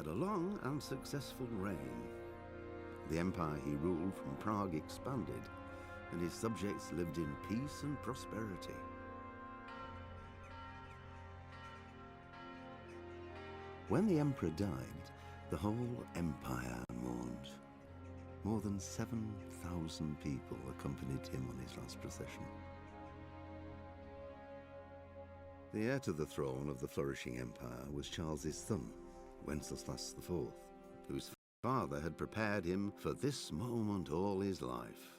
had a long and successful reign. The empire he ruled from Prague expanded, and his subjects lived in peace and prosperity. When the emperor died, the whole empire mourned. More than 7,000 people accompanied him on his last procession. The heir to the throne of the flourishing empire was Charles's son, Wenceslas IV, whose father had prepared him for this moment all his life.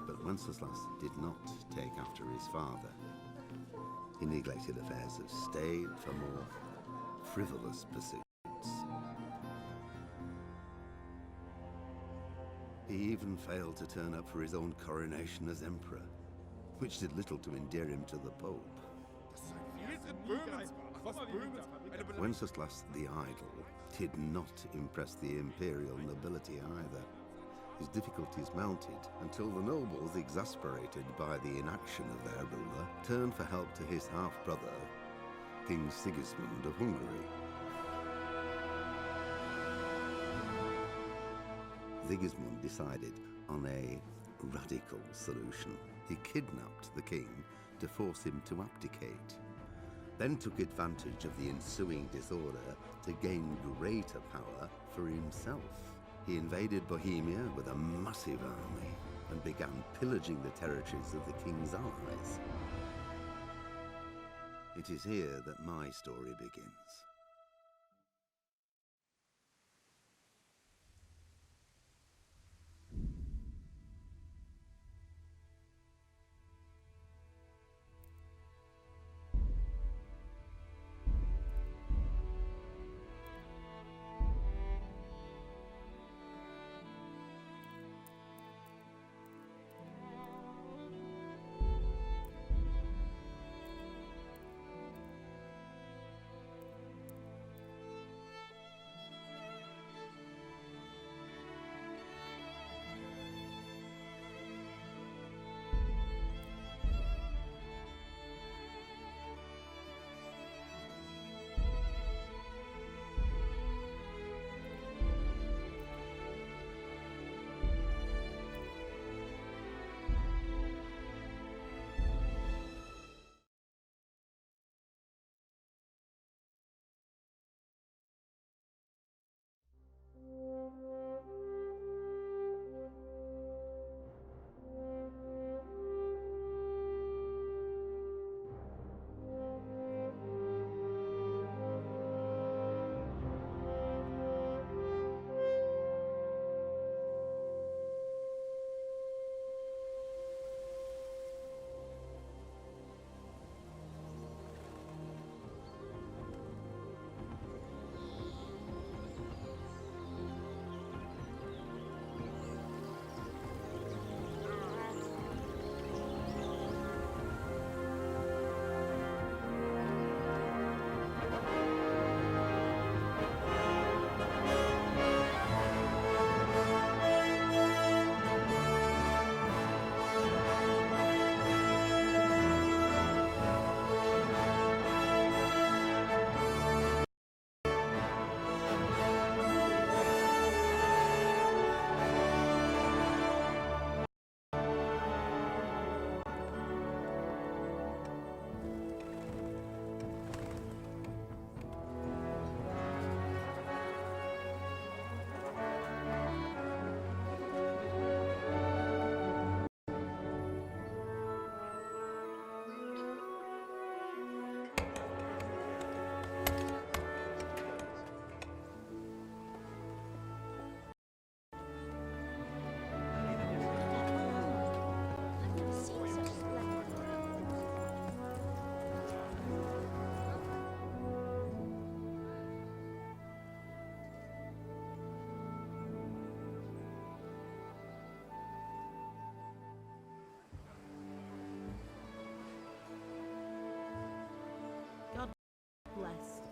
But Wenceslas did not take after his father. He neglected affairs of state for more frivolous pursuits. He even failed to turn up for his own coronation as emperor, which did little to endear him to the Pope. Wenceslas the Idle did not impress the imperial nobility either. His difficulties mounted until the nobles, exasperated by the inaction of their ruler, turned for help to his half-brother, King Sigismund of Hungary. Sigismund decided on a radical solution. He kidnapped the king to force him to abdicate, then took advantage of the ensuing disorder to gain greater power for himself. He invaded Bohemia with a massive army and began pillaging the territories of the king's allies. It is here that my story begins.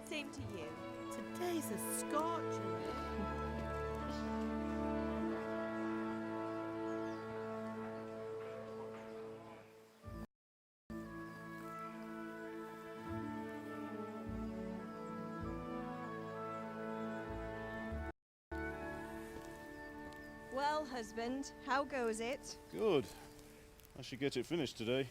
Same to you. Today's a scorcher. Well, husband, how goes it? Good. I should get it finished today.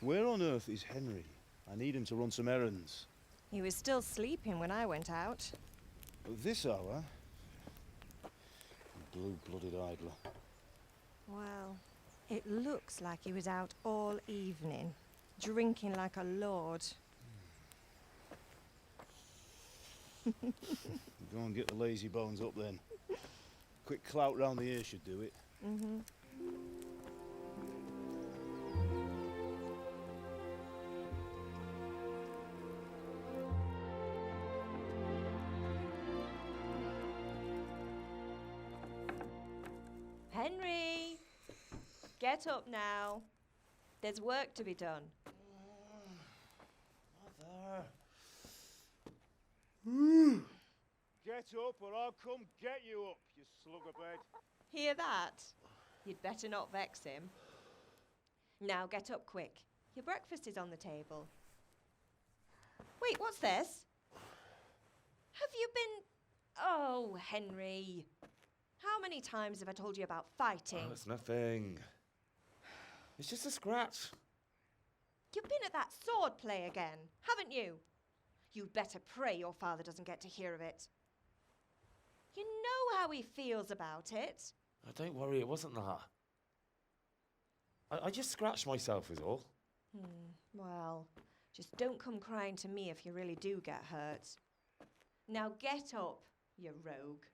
Where on earth is Henry? I need him to run some errands. He was still sleeping when I went out. At this hour? Blue-blooded idler. Well, it looks like he was out all evening, drinking like a lord. Go and get the lazy bones up then. Quick clout round the ear should do it. Mm-hmm. Henry! Get up now. There's work to be done. Mother. Get up or I'll come get you up, you slugabed. Hear that? You'd better not vex him. Now get up quick. Your breakfast is on the table. Wait, what's this? Have you been... Oh, Henry. How many times have I told you about fighting? Oh, it's nothing. It's just a scratch. You've been at that sword play again, haven't you? You'd better pray your father doesn't get to hear of it. You know how he feels about it. Oh, don't worry, it wasn't that. I just scratched myself is all. Well, just don't come crying to me if you really do get hurt. Now get up, you rogue.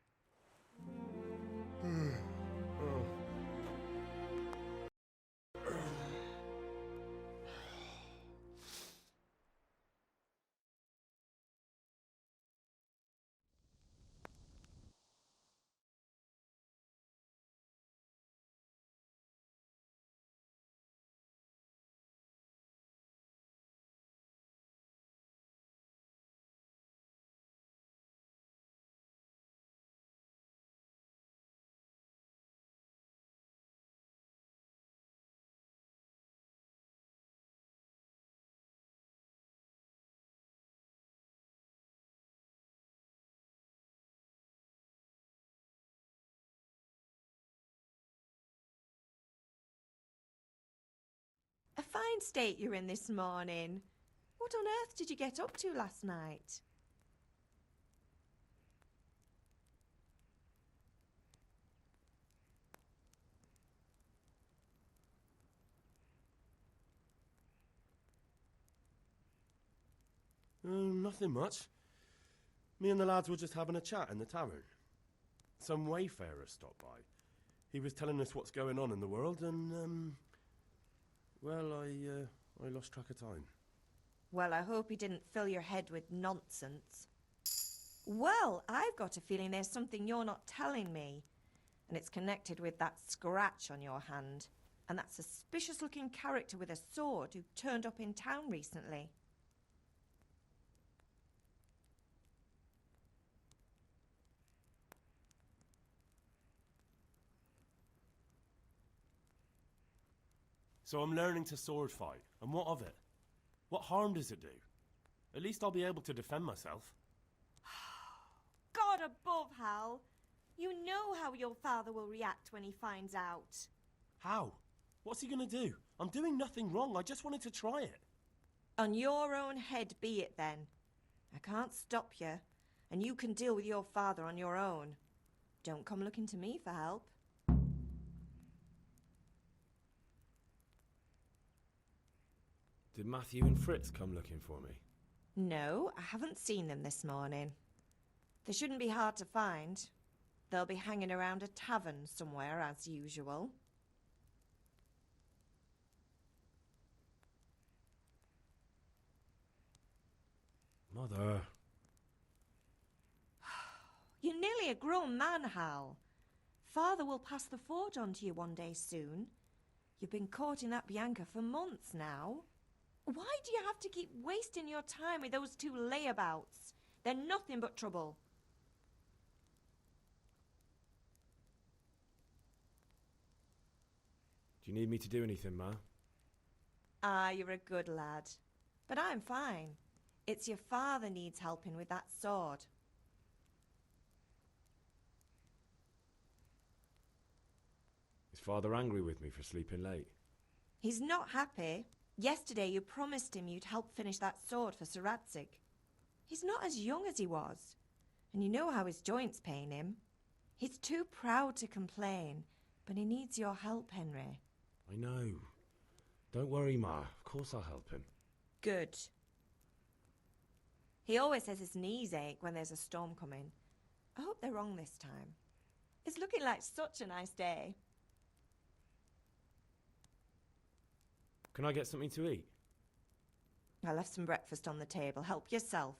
A fine state you're in this morning. What on earth did you get up to last night? Nothing much. Me and the lads were just having a chat in the tavern. Some wayfarer stopped by. He was telling us what's going on in the world and, well, I lost track of time. Well, I hope he didn't fill your head with nonsense. Well, I've got a feeling there's something you're not telling me. And it's connected with that scratch on your hand. And that suspicious-looking character with a sword who turned up in town recently. So I'm learning to sword fight, and what of it? What harm does it do? At least I'll be able to defend myself. God above, Hal. You know how your father will react when he finds out. How? What's he gonna do? I'm doing nothing wrong, I just wanted to try it. On your own head be it then. I can't stop you, and you can deal with your father on your own. Don't come looking to me for help. Did Matthew and Fritz come looking for me? No, I haven't seen them this morning. They shouldn't be hard to find. They'll be hanging around a tavern somewhere as usual. Mother. You're nearly a grown man, Hal. Father will pass the forge on to you one day soon. You've been courting that Bianca for months now. Why do you have to keep wasting your time with those two layabouts? They're nothing but trouble. Do you need me to do anything, Ma? Ah, you're a good lad. But I'm fine. It's your father needs helping with that sword. father angry with me for sleeping late? He's not happy. Yesterday you promised him you'd help finish that sword for Sir Radzig. He's not as young as he was, and you know how his joints pain him. He's too proud to complain, but he needs your help, Henry. I know. Don't worry, Ma. Of course I'll help him. Good. He always says his knees ache when there's a storm coming. I hope they're wrong this time. It's looking like such a nice day. Can I get something to eat? I left some breakfast on the table. Help yourself.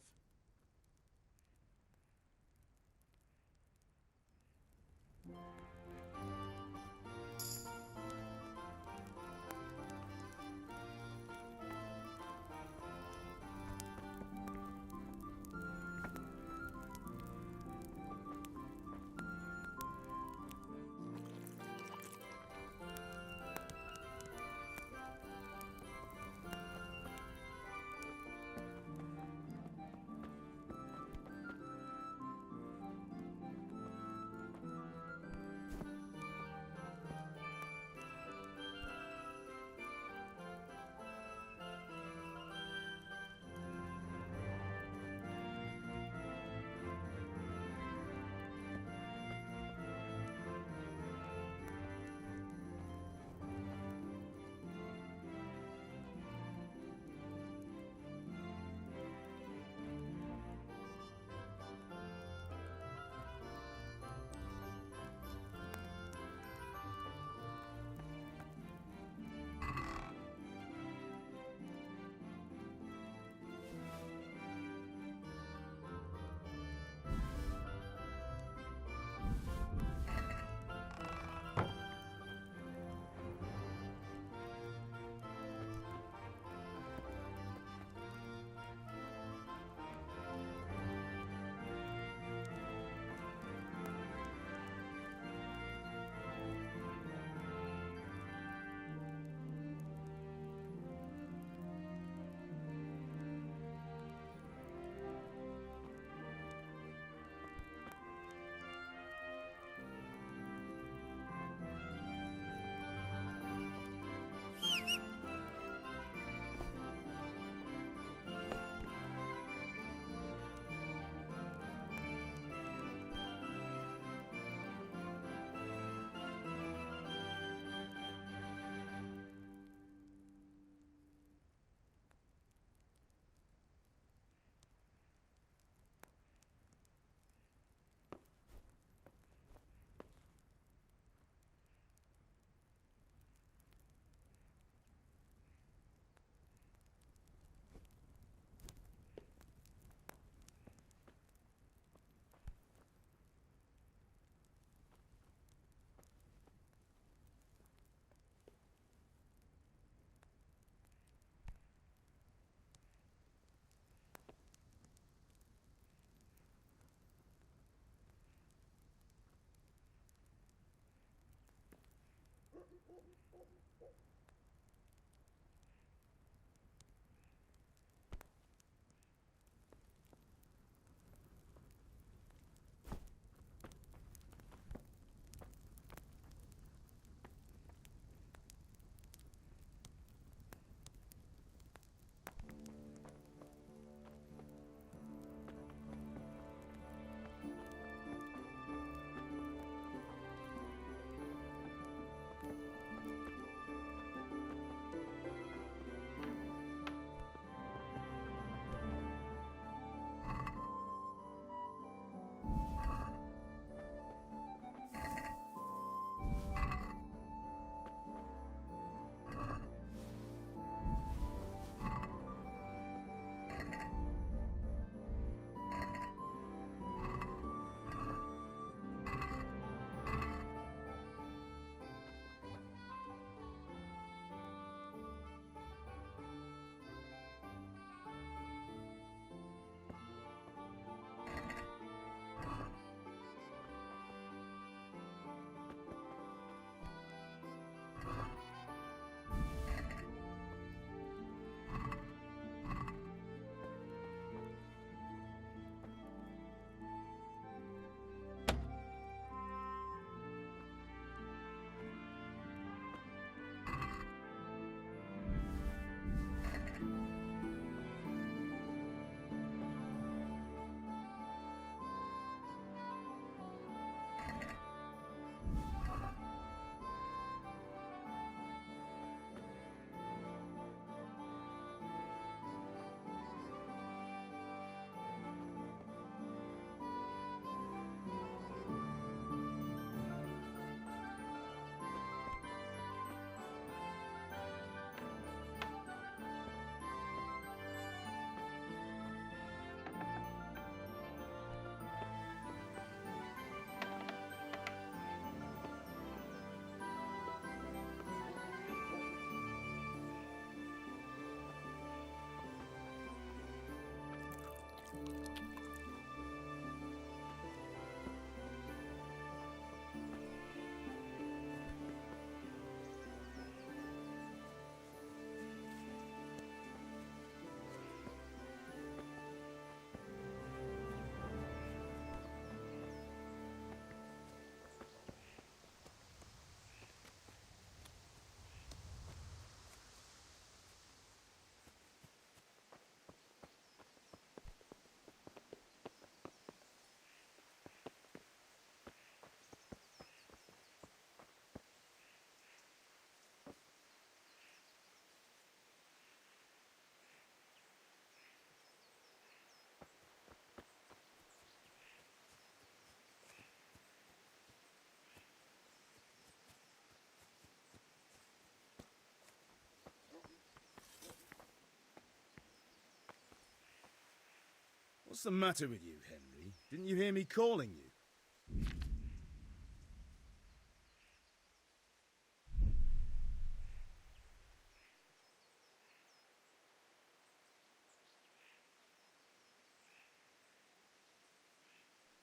What's the matter with you, Henry? Didn't you hear me calling you?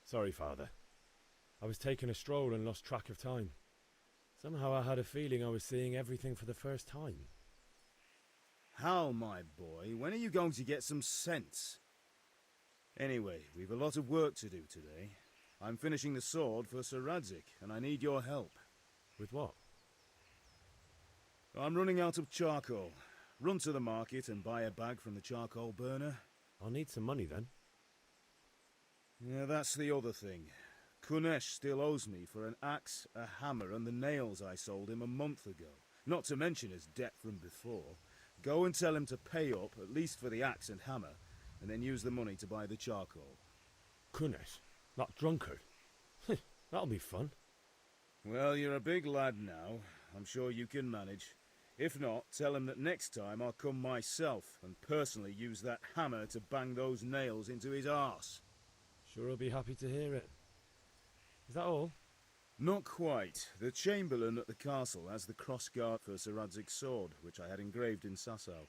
Sorry, Father. I was taking a stroll and lost track of time. Somehow I had a feeling I was seeing everything for the first time. Hal, my boy, when are you going to get some sense? Anyway, we've a lot of work to do today. I'm finishing the sword for Sir Radzig, and I need your help. With what? I'm running out of charcoal. Run to the market and buy a bag from the charcoal burner. I'll need some money then. Yeah, that's the other thing. Kunesh still owes me for an axe, a hammer, and the nails I sold him a month ago. Not to mention his debt from before. Go and tell him to pay up, at least for the axe and hammer, and then use the money to buy the charcoal. Kunesh? That drunkard? That'll be fun. Well, you're a big lad now. I'm sure you can manage. If not, tell him that next time I'll come myself and personally use that hammer to bang those nails into his arse. Sure I'll be happy to hear it. Is that all? Not quite. The Chamberlain at the castle has the crossguard for Sir Radzig's sword, which I had engraved in Sasau.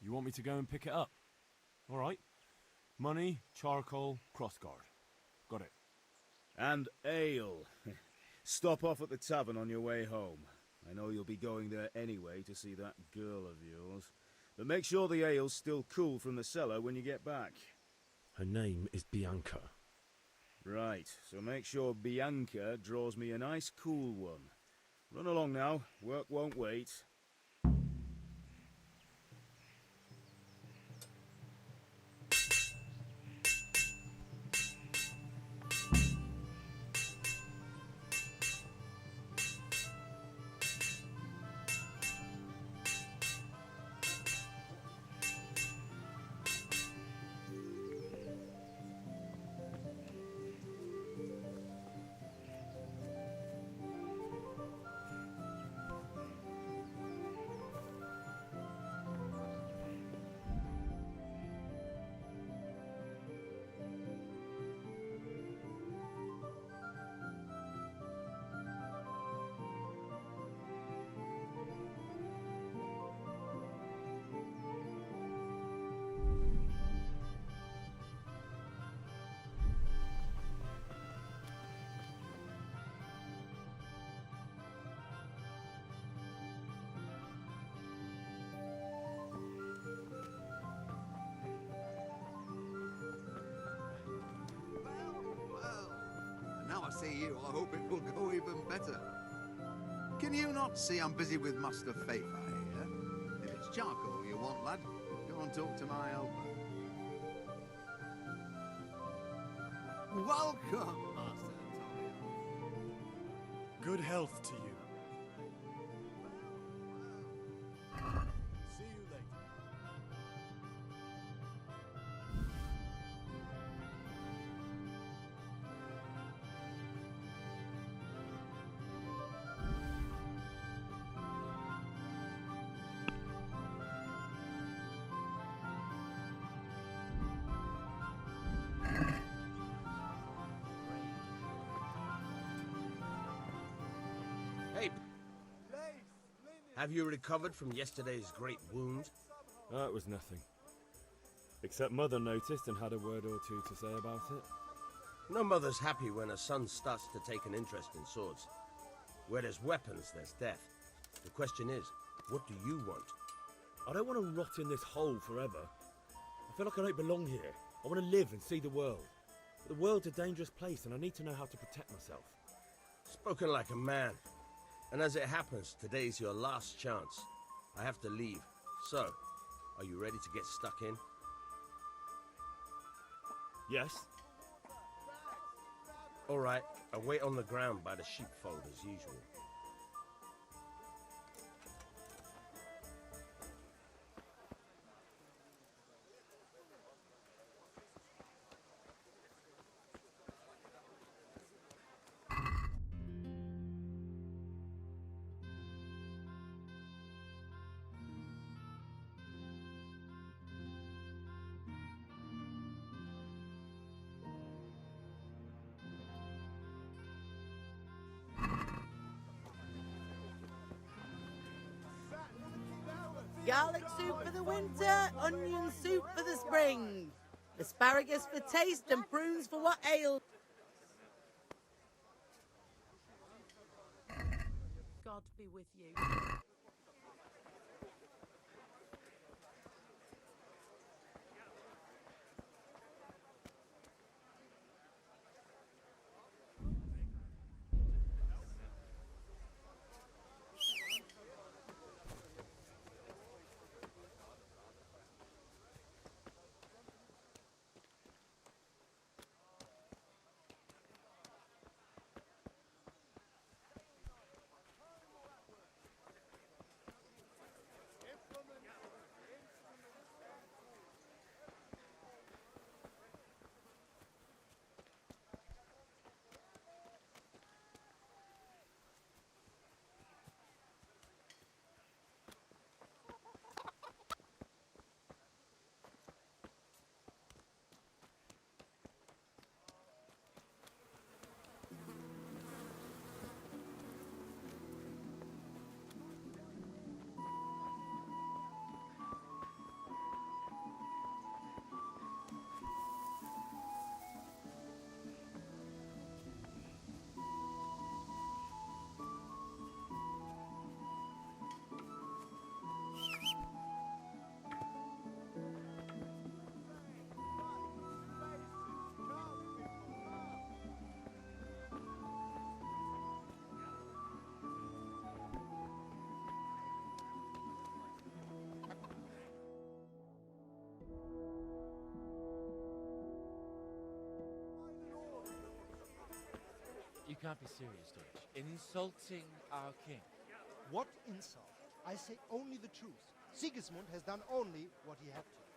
You want me to go and pick it up? All right. Money, charcoal, crossguard. Got it. And ale. Stop off at the tavern on your way home. I know you'll be going there anyway to see that girl of yours. But make sure the ale's still cool from the cellar when you get back. Her name is Bianca. Right, so make sure Bianca draws me a nice cool one. Run along now, work won't wait. Now I see you, I hope it will go even better. Can you not see I'm busy with Master Fafa here? If it's charcoal you want, lad, go and talk to my helper. Welcome, Master Antonio. Good health to you. See you later. Hey, have you recovered from yesterday's great wound? That was nothing. Except Mother noticed and had a word or two to say about it. No mother's happy when her son starts to take an interest in swords. Where there's weapons, there's death. The question is, what do you want? I don't want to rot in this hole forever. I feel like I don't belong here. I want to live and see the world. But the world's a dangerous place and I need to know how to protect myself. Spoken like a man. And as it happens, today's your last chance. I have to leave. So, are you ready to get stuck in? Yes? All right, I'll wait on the ground by the sheepfold as usual. Garlic soup for the winter, onion soup for the spring. Asparagus for taste and prunes for what ails. God be with you. You can't be serious, Deutsch. Insulting our king. What insult? I say only the truth. Sigismund has done only what he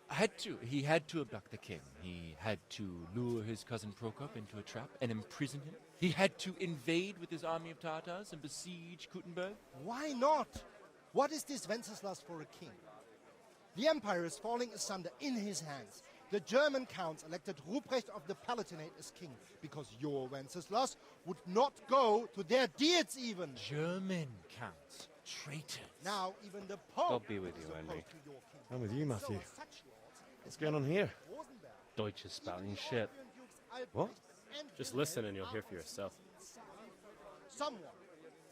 had to. He had to abduct the king. He had to lure his cousin Prokop into a trap and imprison him. He had to invade with his army of Tatars and besiege Kuttenberg. Why not? What is this Wenceslas for a king? The empire is falling asunder in his hands. The German counts elected Ruprecht of the Palatinate as king because your Wenceslas would not go to their deeds even. German counts. Traitors. Now even the Pope God be with you, is Henry. opposed to your king. I'm with you, Matthew. So are such lords What's going on here? Rosenberg, Deutsch is spouting shit. What? and Just listen and you'll hear for yourself. Someone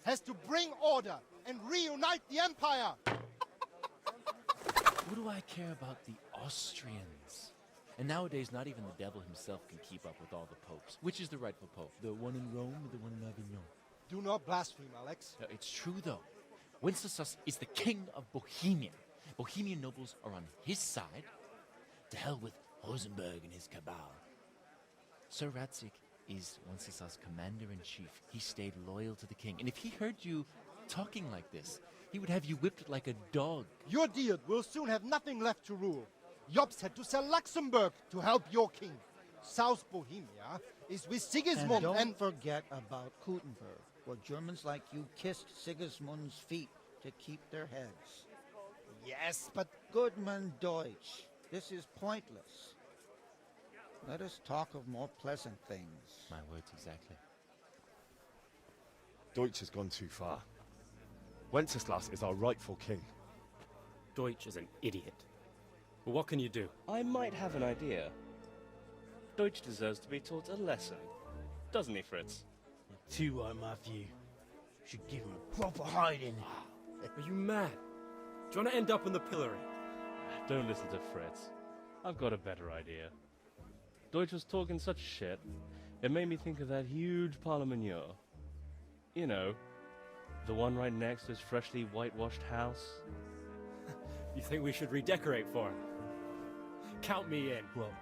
has to bring order and reunite the empire. What do I care about the Austrians? And nowadays, not even the devil himself can keep up with all the popes. Which is the rightful pope? The one in Rome or the one in Avignon? Do not blaspheme, Alex. No, it's true, though. Wenceslas is the king of Bohemia. Bohemian nobles are on his side. To hell with Rosenberg and his cabal. Sir Ratzik is Wenceslas' commander-in-chief. He stayed loyal to the king. And if he heard you talking like this, he would have you whipped like a dog. Your deed will soon have nothing left to rule. Jobst had to sell Luxembourg to help your king. South Bohemia is with Sigismund And don't forget about Kuttenberg, where Germans like you kissed Sigismund's feet to keep their heads. Yes, but Goodman Deutsch, this is pointless. Let us talk of more pleasant things. My words exactly. Deutsch has gone too far. Wenceslas is our rightful king. Deutsch is an idiot. But what can you do? I might have an idea. Deutsch deserves to be taught a lesson. Doesn't he, Fritz? Too right, Matthew. Should give him a proper hiding. Are you mad? Do you want to end up in the pillory? Don't listen to Fritz. I've got a better idea. Deutsch was talking such shit, it made me think of that huge Parlement. You know, the one right next to his freshly whitewashed house. You think we should redecorate for him? Count me in. Well,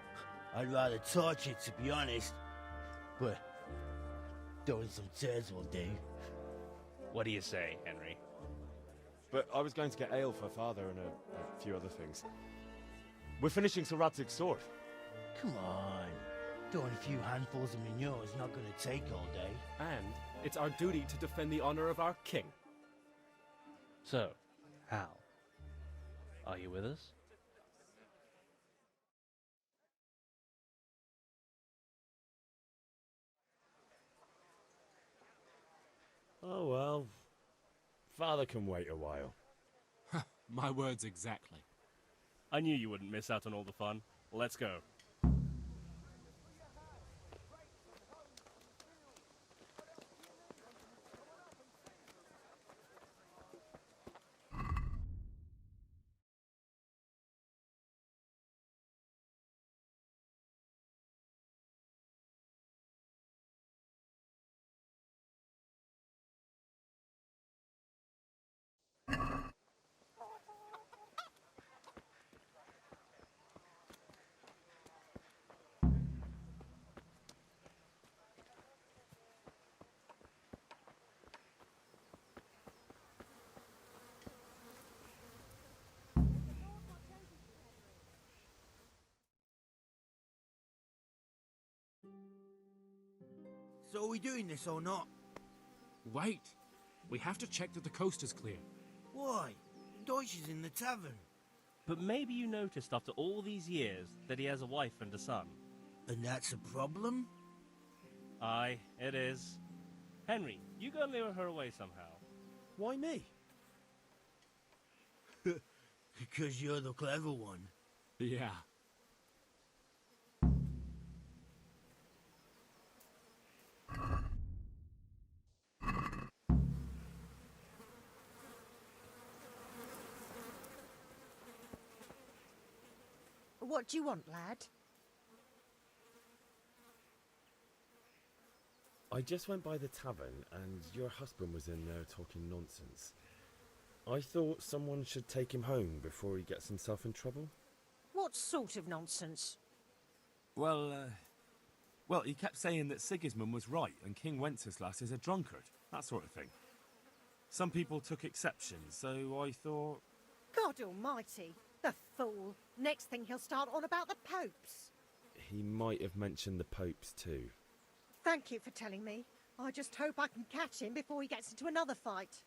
I'd rather torch it, to be honest. But throwing some tears will do. What do you say, Henry? But I was going to get ale for father and a few other things. We're finishing Sir Radzig's sword. Come on. Throwing a few handfuls of manure is not going to take all day. And it's our duty to defend the honor of our king. So, Hal, are you with us? Oh well. Father can wait a while. My words exactly. I knew you wouldn't miss out on all the fun. Let's go. So are we doing this or not? Wait. We have to check that the coast is clear. Why? Deutsch is in the tavern. But maybe you noticed after all these years that he has a wife and a son. And that's a problem? Aye, it is. Henry, you go and lure her away somehow. Why me? Because you're the clever one. Yeah. What do you want, lad? I just went by the tavern and your husband was in there talking nonsense. I thought someone should take him home before he gets himself in trouble. What sort of nonsense? Well, he kept saying that Sigismund was right and King Wenceslas is a drunkard, that sort of thing. Some people took exception, so I thought... God almighty, the fool. Next thing he'll start on about the popes. He might have mentioned the popes too. Thank you for telling me. I just hope I can catch him before he gets into another fight.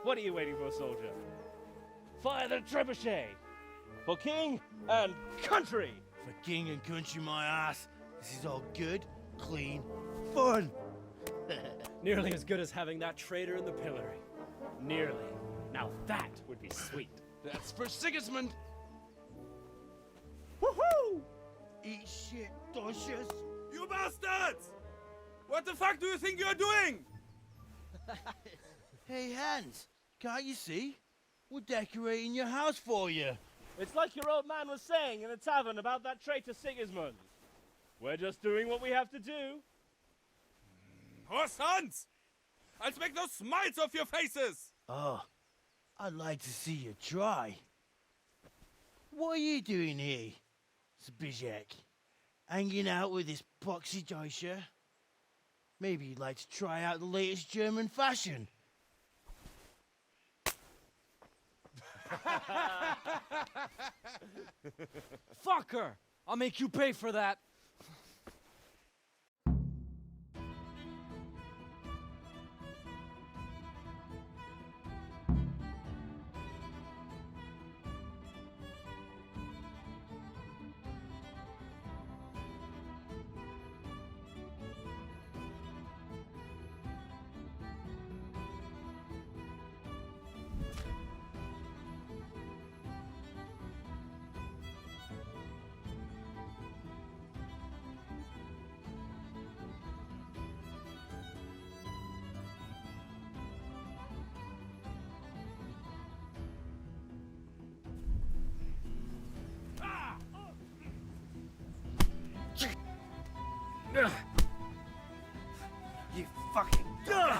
What are you waiting for, soldier? Fire the trebuchet! For king and country! For king and country, my ass. This is all good, clean, fun. Nearly as good as having that traitor in the pillory. Nearly. Now that would be sweet. That's for Sigismund! Woohoo! Eat shit, Docious. You bastards! What the fuck do you think you're doing? Hey, Hans, can't you see? We're decorating your house for you. It's like your old man was saying in the tavern about that traitor Sigismund. We're just doing what we have to do. Poor sons! I'll make those smiles off your faces! Oh, I'd like to see you try. What are you doing here, Zbigniew? Hanging out with this poxy Deutscher? Maybe you'd like to try out the latest German fashion. Fucker! I'll make you pay for that. You fucking dog!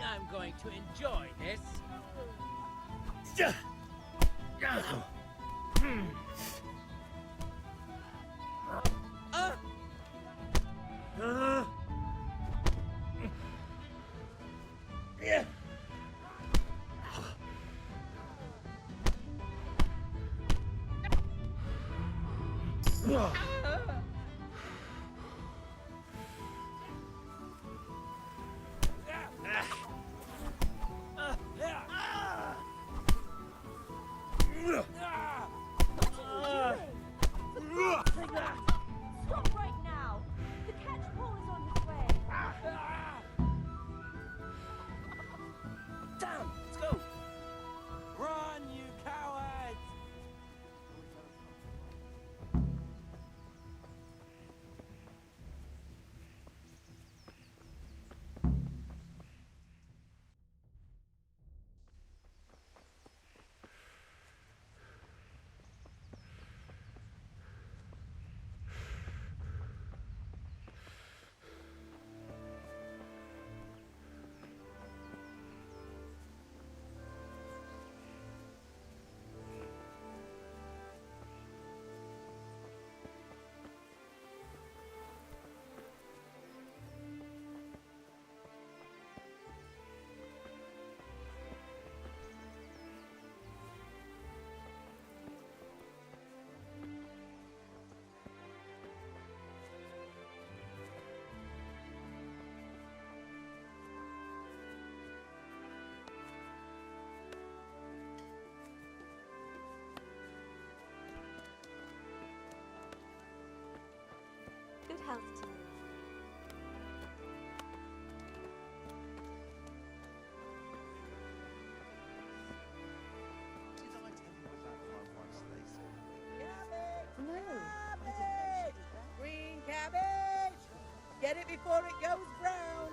I'm going to enjoy this. Stop right now! The catch pole is on his way! Damn! Let's go! Run, you cowards! Good health to you. No, cabbage! Green cabbage! Get it before it goes brown.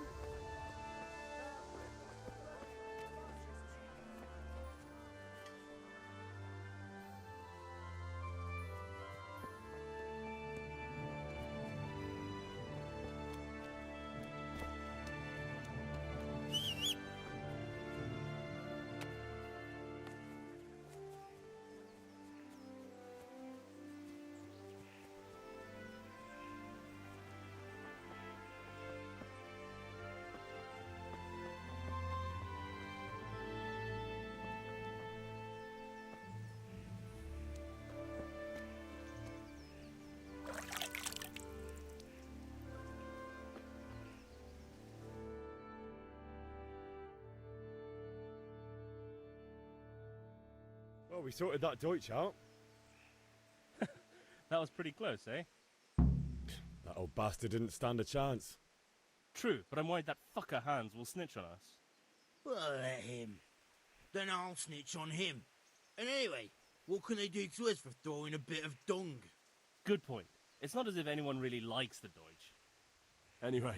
Well, we sorted that Deutsch out. That was pretty close, eh? That old bastard didn't stand a chance. True, but I'm worried that fucker Hans will snitch on us. Well, let him. Then I'll snitch on him. And anyway, what can they do to us for throwing a bit of dung? Good point. It's not as if anyone really likes the Deutsch. Anyway,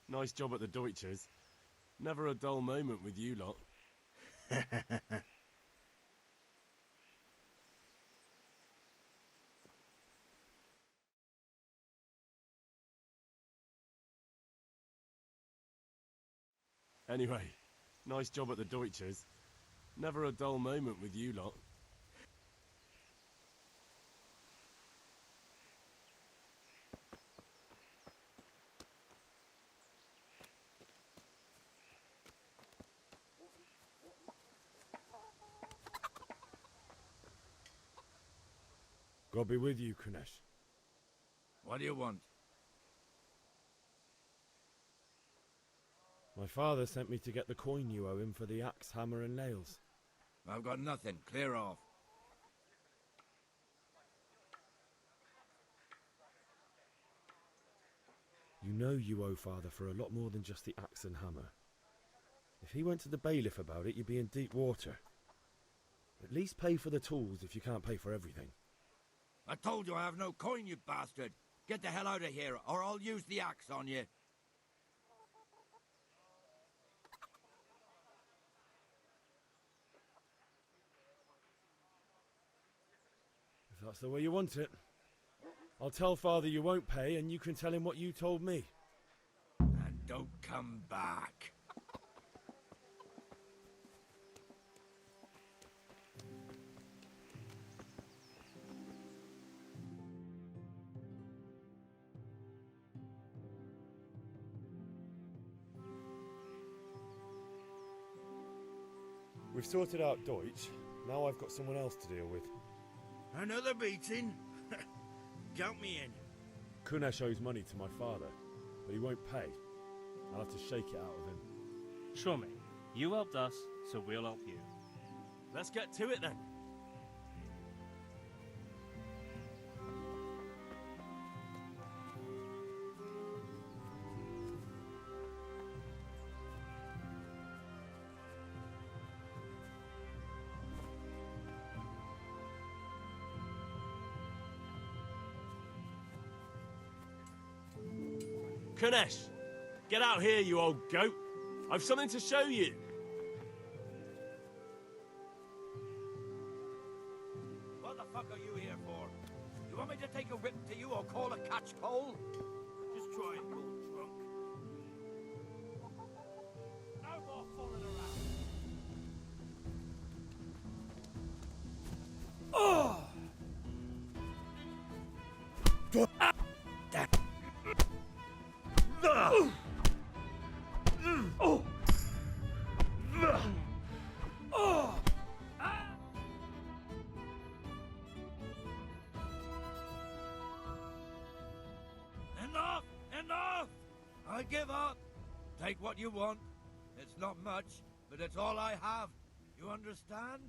nice job at the Deutsches. Never a dull moment with you lot. Anyway, nice job at the Deutsches. Never a dull moment with you lot. God be with you, Kunesh. What do you want? My father sent me to get the coin you owe him for the axe, hammer and nails. I've got nothing. Clear off. You know you owe father for a lot more than just the axe and hammer. If he went to the bailiff about it, you'd be in deep water. At least pay for the tools if you can't pay for everything. I told you I have no coin, you bastard. Get the hell out of here, or I'll use the axe on you. If that's the way you want it. I'll tell father you won't pay, and you can tell him what you told me. And don't come back. We've sorted out Deutsch. Now I've got someone else to deal with. Another beating? Count me in. Kunesh owes money to my father, but he won't pay. I'll have to shake it out of him. Sure, mate. You helped us, so we'll help you. Let's get to it then. Kunesh, get out here, you old goat. I've something to show you. What the fuck are you here for? You want me to take a whip to you or call a catch pole? Just try and go drunk. No more fooling around. Oh! Enough! Enough! I give up. Take what you want. It's not much, but it's all I have. You understand?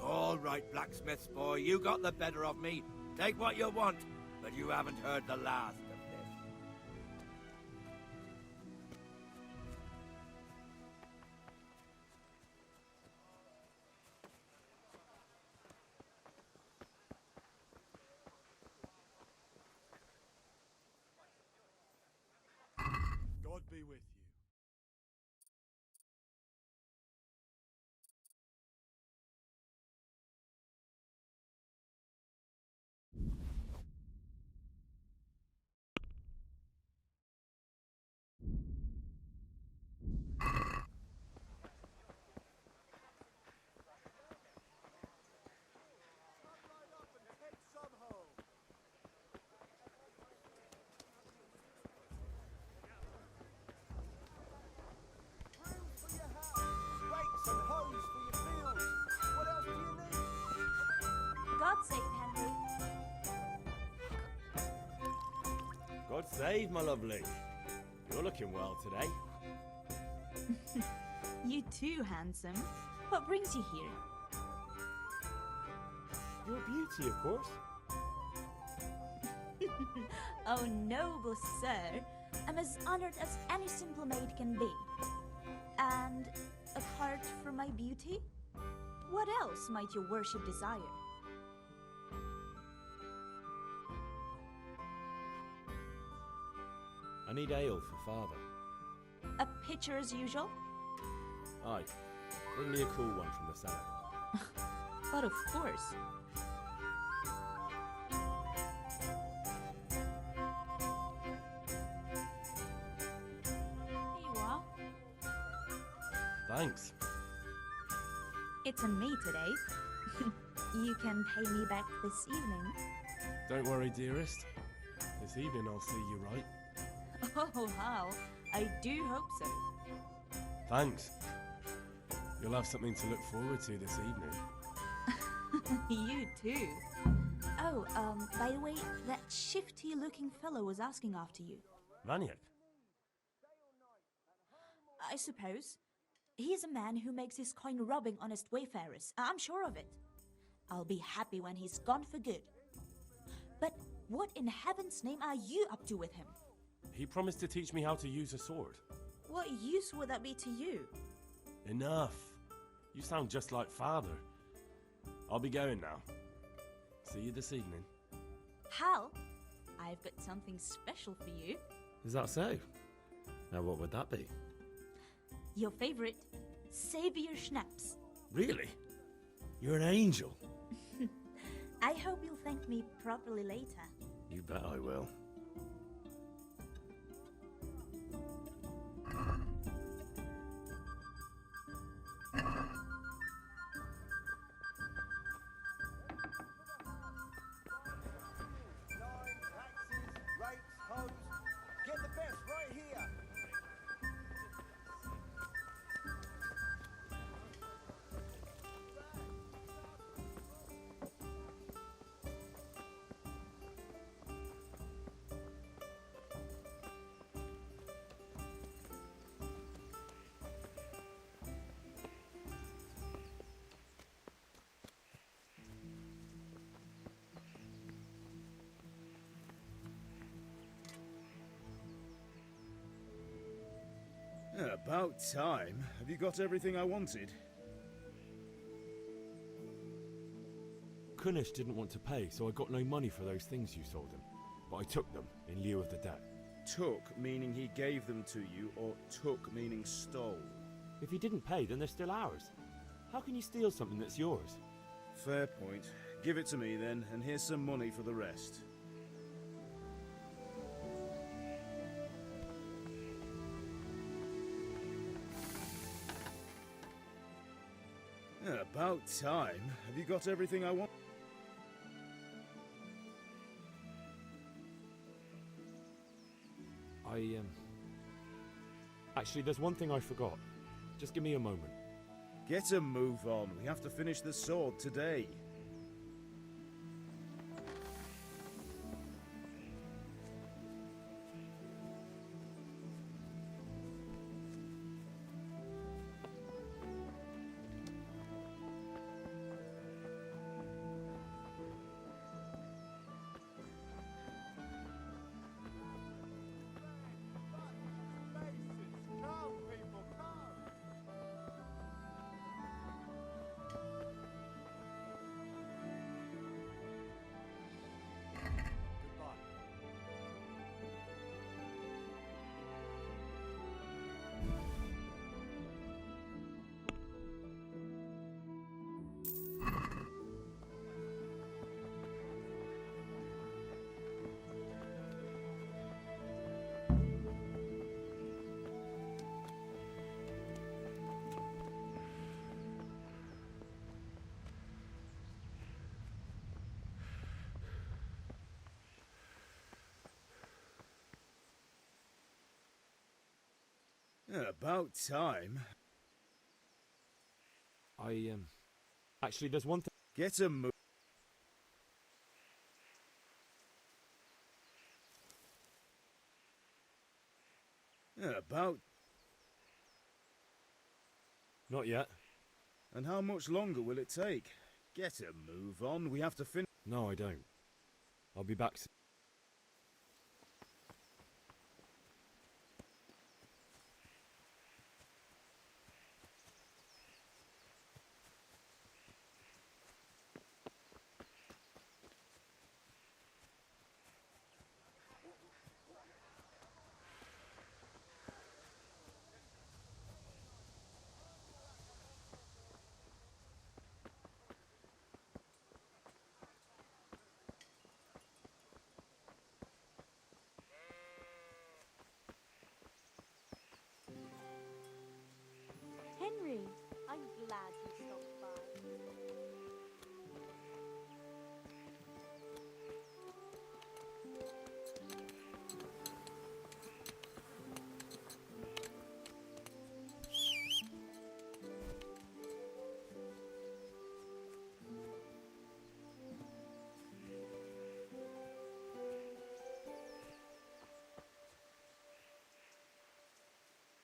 All right, blacksmith's boy, you got the better of me. Take what you want, but you haven't heard the last of this. God be with you. God save Henry. God save, my lovely. You're looking well today. You too, handsome. What brings you here? Your beauty, of course. Oh, noble sir. I'm as honored as any simple maid can be. And apart from my beauty, what else might your worship desire? I need ale for father. A pitcher as usual? Aye. Bring me a cool one from the cellar. But of course. Here you are. Thanks. It's on me today. You can pay me back this evening. Don't worry, dearest. This evening I'll see you right. Oh, how? I do hope so. Thanks. You'll have something to look forward to this evening. You too. Oh, by the way, that shifty-looking fellow was asking after you. Vaniak? I suppose. He's a man who makes his coin robbing honest wayfarers. I'm sure of it. I'll be happy when he's gone for good. But what in heaven's name are you up to with him? He promised to teach me how to use a sword. What use would that be to you? Enough. You sound just like father. I'll be going now. See you this evening. Hal, I've got something special for you. Is that so? Now what would that be? Your favorite, Savior Schnapps. Really? You're an angel. I hope you'll thank me properly later. You bet I will. Get the best right here. About time. Have you got everything I wanted? Kunish didn't want to pay, so I got no money for those things you sold him. But I took them in lieu of the debt. Took meaning he gave them to you, or took meaning stole? If he didn't pay, then they're still ours. How can you steal something that's yours? Fair point. Give it to me then, and here's some money for the rest. About time. Have you got everything I want? Actually, there's one thing I forgot. Just give me a moment. Get a move on. We have to finish the sword today. About time. Actually, there's one thing. Get a move. About. Not yet. And how much longer will it take? Get a move on. We have to finish. No, I don't. I'll be back soon.